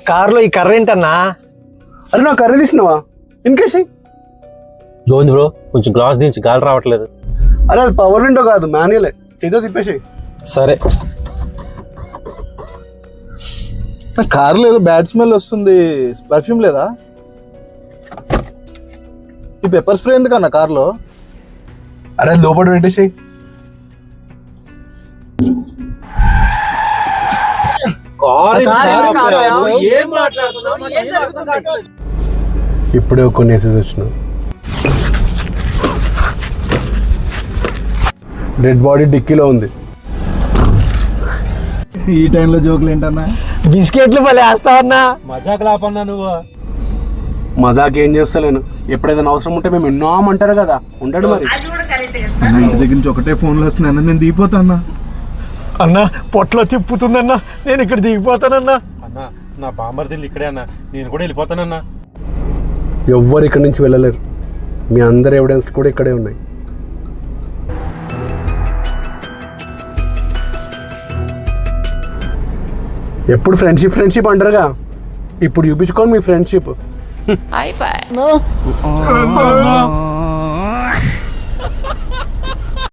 కారులో ఈ కర్ర ఏంటన్నా? అరే నా కర్రీ తీసినావా? ఇన్కేసి జోంది బ్రో, కొంచెం గ్లాస్ దించి గాలి రావట్లేదు. అరే అది పవర్ విండో కాదు, మాన్యువలే. చేతో తిప్పేసి. సరే. కార్ లేదు, బ్యాడ్ స్మెల్ వస్తుంది. పర్ఫ్యూమ్ లేదా? ఈ పెప్పర్ స్ప్రే ఎందుకన్నా కార్లో? అరే లోపల పెట్టేసి. ఇప్పుడే కొన్ని మెసేజ్ వచ్చినావు. డెడ్ బాడీ డిక్కీలో ఉంది. ఈ టైంలో జోకులు ఏంటన్నా? బిస్కెట్లు భలే వేస్తావన్నా. మజాక్ లాపన్నా నువ్వు. మజాక్ ఏం చేస్తలేను. ఎప్పుడైనా అవసరం ఉంటే మేము ఎన్నోమంటారు కదా, ఉంటాడు మరి. ఇంటి దగ్గర నుంచి ఒకటే ఫోన్లు వస్తున్నాయన్నా, నేను దిగిపోతాన్నా. అన్నా పొట్లో తిప్పుతుందన్నా, నేను ఇక్కడ దిగిపోతానన్నా. అన్నా నా బామర్దిల్లు ఇక్కడే అన్నా, నేను కూడా వెళ్ళిపోతానన్నా. ఎవ్వరు ఇక్కడి నుంచి వెళ్ళలేరు. మీ అందరి ఎవిడెన్స్ కూడా ఇక్కడే ఉన్నాయి. ఎప్పుడు ఫ్రెండ్షిప్ అంటారుగా, ఇప్పుడు చూపించుకోండి మీ ఫ్రెండ్షిప్.